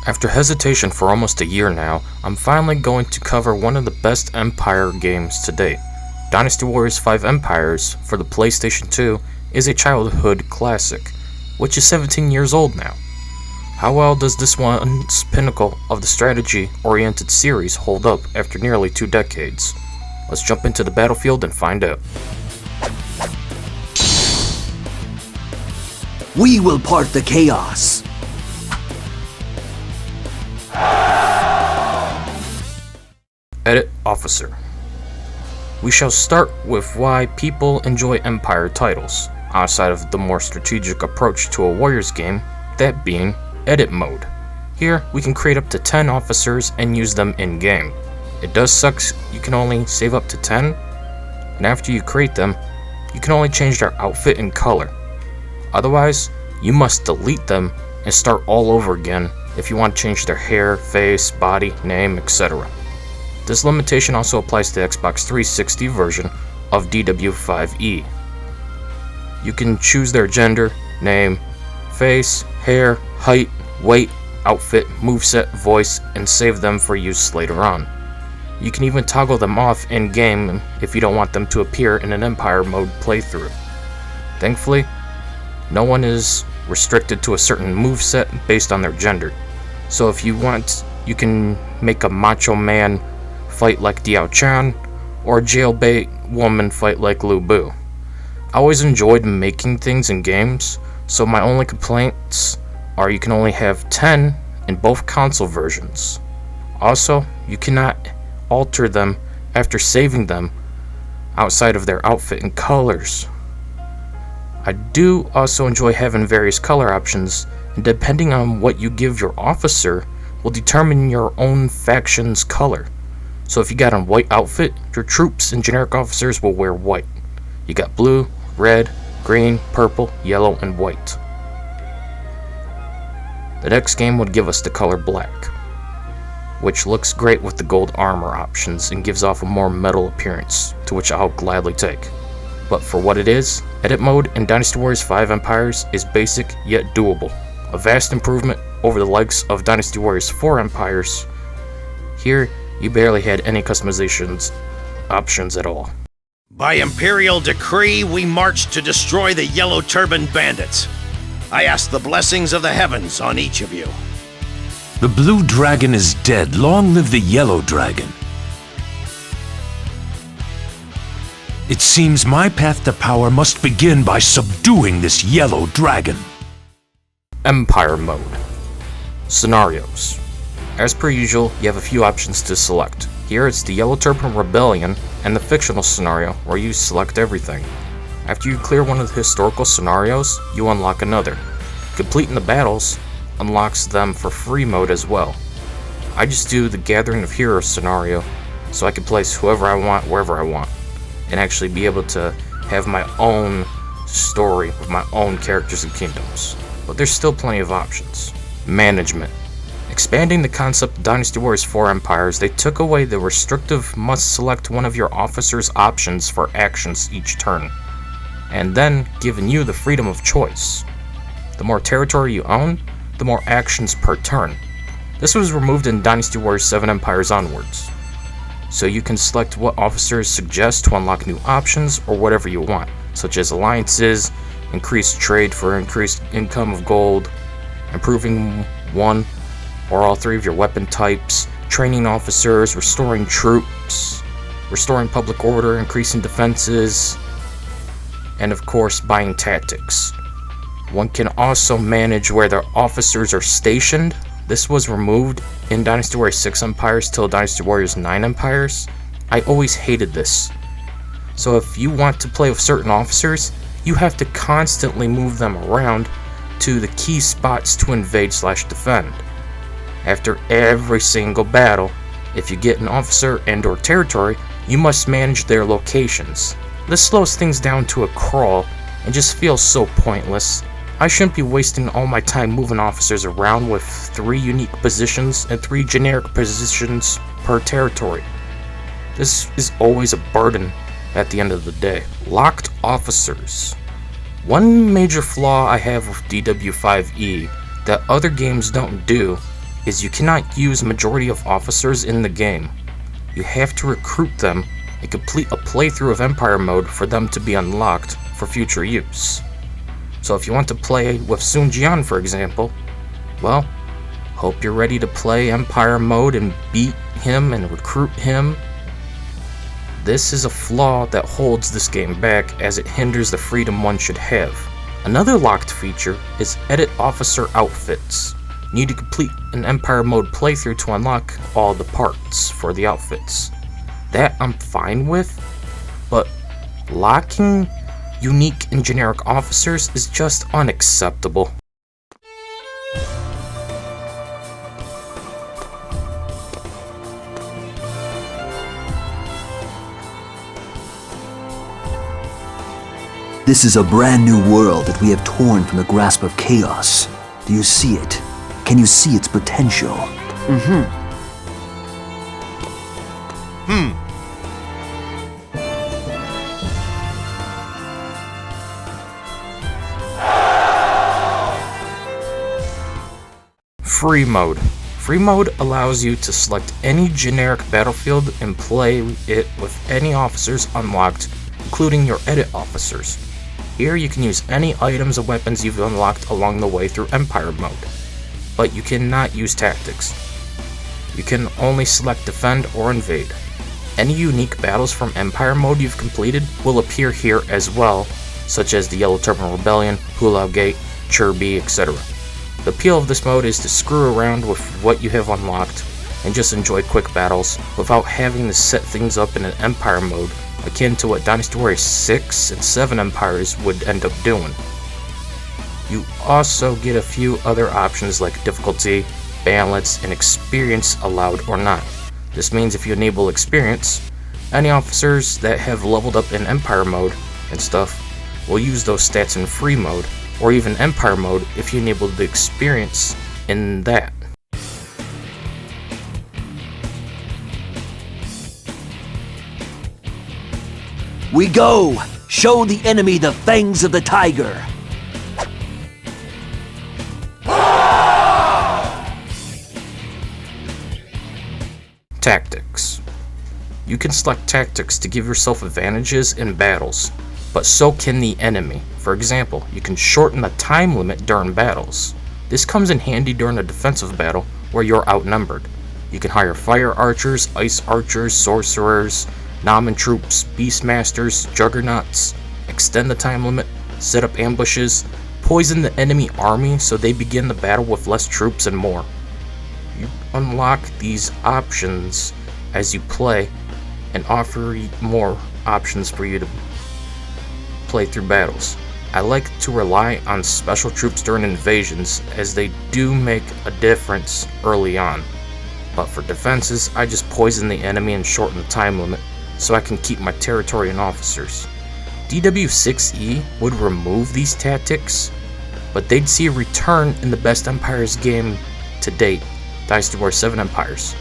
After hesitation for almost a year now, I'm finally going to cover one of the best Empire games to date. Dynasty Warriors 5 Empires for the PlayStation 2 is a childhood classic, which is 17 years old now. How well does this once pinnacle of the strategy-oriented series hold up after nearly 2 decades? Let's jump into the battlefield and find out. We will part the chaos. Edit Officer. We shall start with why people enjoy Empire titles, outside of the more strategic approach to a Warriors game, that being Edit Mode. Here, we can create up to 10 officers and use them in-game. It does suck you can only save up to 10, and after you create them, you can only change their outfit and color. Otherwise, you must delete them and start all over again if you want to change their hair, face, body, name, etc. This limitation also applies to the Xbox 360 version of DW5E. You can choose their gender, name, face, hair, height, weight, outfit, moveset, voice, and save them for use later on. You can even toggle them off in-game if you don't want them to appear in an Empire mode playthrough. Thankfully, no one is restricted to a certain moveset based on their gender. So if you want, you can make a macho man fight like Diao Chan, or a jailbait woman fight like Lu Bu. I always enjoyed making things in games, so my only complaints are you can only have 10 in both console versions. Also, you cannot alter them after saving them outside of their outfit and colors. I do also enjoy having various color options, and depending on what you give your officer will determine your own faction's color. So if you got a white outfit, your troops and generic officers will wear white. You got blue, red, green, purple, yellow, and white. The next game would give us the color black, which looks great with the gold armor options and gives off a more metal appearance, to which I'll gladly take. But for what it is, Edit Mode in Dynasty Warriors 5 Empires is basic yet doable. A vast improvement over the likes of Dynasty Warriors 4 Empires. Here, you barely had any customizations options at all. By Imperial decree, we march to destroy the Yellow Turban Bandits. I ask the blessings of the heavens on each of you. The Blue Dragon is dead. Long live the Yellow Dragon. It seems my path to power must begin by subduing this Yellow Dragon. Empire Mode. Scenarios. As per usual, you have a few options to select. Here it's the Yellow Turban Rebellion and the fictional scenario where you select everything. After you clear one of the historical scenarios, you unlock another. Completing the battles unlocks them for free mode as well. I just do the Gathering of Heroes scenario so I can place whoever I want wherever I want and actually be able to have my own story with my own characters and kingdoms. But there's still plenty of options. Management. Expanding the concept of Dynasty Warriors 4 Empires, they took away the restrictive must select one of your officers' options for actions each turn, and then giving you the freedom of choice. The more territory you own, the more actions per turn. This was removed in Dynasty Warriors 7 Empires onwards, so you can select what officers suggest to unlock new options or whatever you want, such as alliances, increased trade for increased income of gold, improving one or all 3 of your weapon types, training officers, restoring troops, restoring public order, increasing defenses, and of course buying tactics. One can also manage where their officers are stationed. This was removed in Dynasty Warriors 6 Empires till Dynasty Warriors 9 Empires. I always hated this. So if you want to play with certain officers, you have to constantly move them around to the key spots to invade/defend. After every single battle, if you get an officer and/or territory, you must manage their locations. This slows things down to a crawl and just feels so pointless. I shouldn't be wasting all my time moving officers around with 3 unique positions and 3 generic positions per territory. This is always a burden at the end of the day. Locked officers. One major flaw I have with DW5E that other games don't do is you cannot use majority of officers in the game. You have to recruit them and complete a playthrough of Empire mode for them to be unlocked for future use. So if you want to play with Sun Jian, for example, well, hope you're ready to play Empire mode and beat him and recruit him. This is a flaw that holds this game back, as it hinders the freedom one should have. Another locked feature is edit officer outfits. You need to complete an Empire mode playthrough to unlock all the parts for the outfits. That I'm fine with, but locking unique and generic officers is just unacceptable. This is a brand new world that we have torn from the grasp of chaos. Do you see it? Can you see its potential? Free mode. Free mode allows you to select any generic battlefield and play it with any officers unlocked, including your edit officers. Here you can use any items and weapons you've unlocked along the way through Empire mode, but you cannot use tactics. You can only select defend or invade. Any unique battles from Empire mode you've completed will appear here as well, such as the Yellow Turban Rebellion, Hulao Gate, Chirby, etc. The appeal of this mode is to screw around with what you have unlocked and just enjoy quick battles without having to set things up in an Empire mode, akin to what Dynasty Warriors 6 and 7 Empires would end up doing. You also get a few other options like difficulty, balance, and experience allowed or not. This means if you enable experience, any officers that have leveled up in Empire mode and stuff will use those stats in free mode, or even Empire mode if you enable the experience in that. We go! Show the enemy the fangs of the tiger! Tactics. You can select tactics to give yourself advantages in battles, but so can the enemy. For example, you can shorten the time limit during battles. This comes in handy during a defensive battle where you're outnumbered. You can hire fire archers, ice archers, sorcerers, Namen troops, beastmasters, juggernauts, extend the time limit, set up ambushes, poison the enemy army so they begin the battle with less troops, and more. You unlock these options as you play and offer more options for you to play through battles. I like to rely on special troops during invasions, as they do make a difference early on. But for defenses, I just poison the enemy and shorten the time limit so I can keep my territory and officers. DW6E would remove these tactics, but they'd see a return in the best Empires game to date, Dynasty Warriors 7 Empires,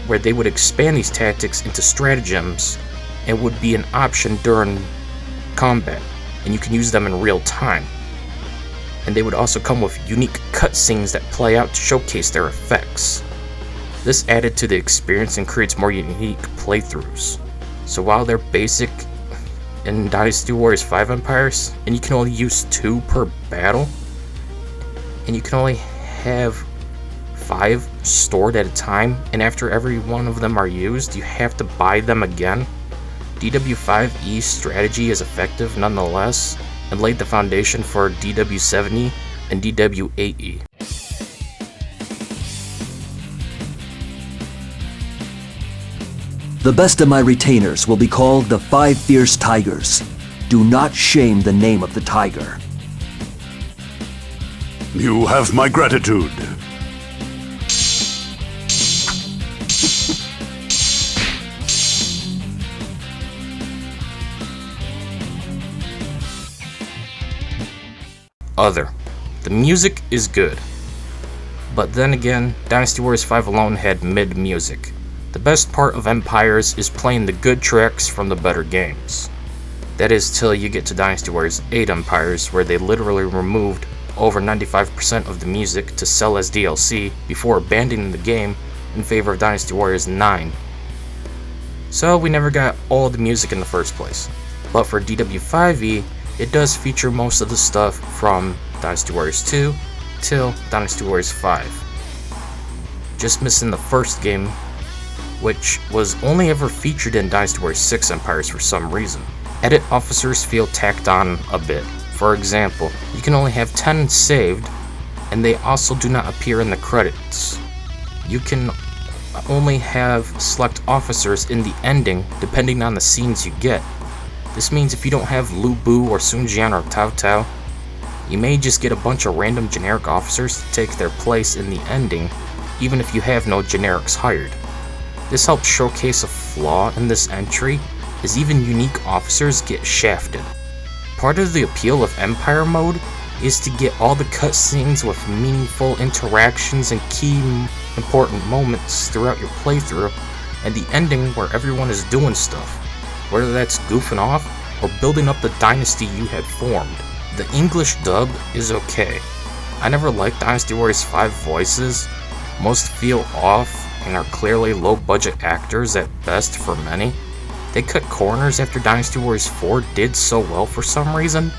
where they would expand these tactics into stratagems and would be an option during combat, and you can use them in real time. And they would also come with unique cutscenes that play out to showcase their effects. This added to the experience and creates more unique playthroughs. So while they're basic in Dynasty Warriors 5 Empires, and you can only use 2 per battle, and you can only have 5 stored at a time, and after every one of them are used, you have to buy them again, DW5E's strategy is effective nonetheless, and laid the foundation for DW7E and DW8E. The best of my retainers will be called the 5 Fierce Tigers. Do not shame the name of the tiger. You have my gratitude. Other. The music is good. But then again, Dynasty Warriors 5 alone had mid music. The best part of Empires is playing the good tracks from the better games. That is till you get to Dynasty Warriors 8 Empires, where they literally removed over 95% of the music to sell as DLC before abandoning the game in favor of Dynasty Warriors 9. So we never got all the music in the first place. But for DW5E, it does feature most of the stuff from Dynasty Warriors 2 till Dynasty Warriors 5. Just missing the first game, which was only ever featured in Dynasty Warriors 6 Empires for some reason. Edit officers feel tacked on a bit. For example, you can only have 10 saved, and they also do not appear in the credits. You can only have select officers in the ending depending on the scenes you get. This means if you don't have Lu Bu or Sun Jian or Tao Tao, you may just get a bunch of random generic officers to take their place in the ending, even if you have no generics hired. This helps showcase a flaw in this entry, as even unique officers get shafted. Part of the appeal of Empire mode is to get all the cutscenes with meaningful interactions and key important moments throughout your playthrough, and the ending where everyone is doing stuff, whether that's goofing off or building up the dynasty you had formed. The English dub is okay. I never liked Dynasty Warriors 5 voices. Most feel off and are clearly low budget actors at best for many. They cut corners after Dynasty Warriors 4 did so well for some reason.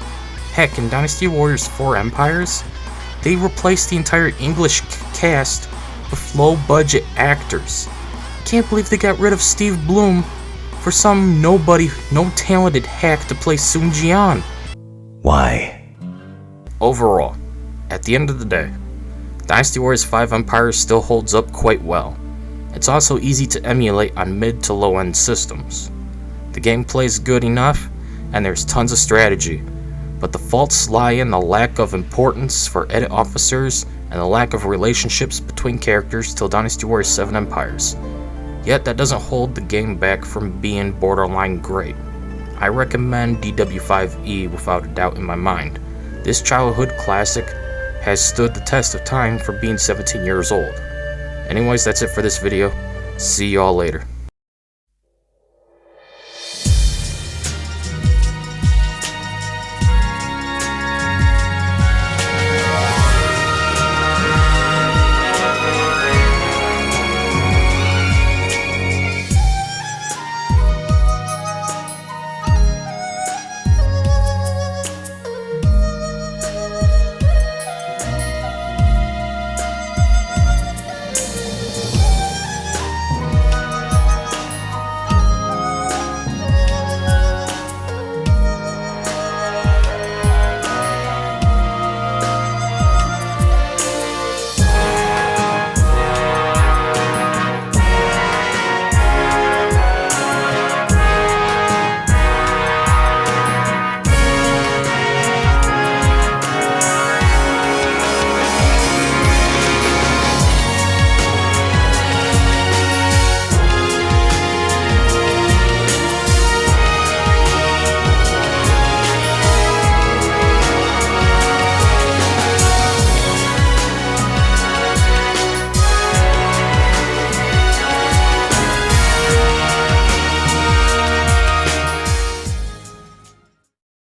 Heck, in Dynasty Warriors 4 Empires, they replaced the entire English cast with low-budget actors. Can't believe they got rid of Steve Bloom for some nobody, no talented hack to play Sun Jian. Why? Overall, at the end of the day, Dynasty Warriors 5 Empires still holds up quite well. It's also easy to emulate on mid to low end systems. The gameplay is good enough, and there's tons of strategy, but the faults lie in the lack of importance for edit officers and the lack of relationships between characters till Dynasty Warriors 7 Empires. Yet that doesn't hold the game back from being borderline great. I recommend DW5E without a doubt in my mind. This childhood classic has stood the test of time for being 17 years old. Anyways, that's it for this video. See y'all later.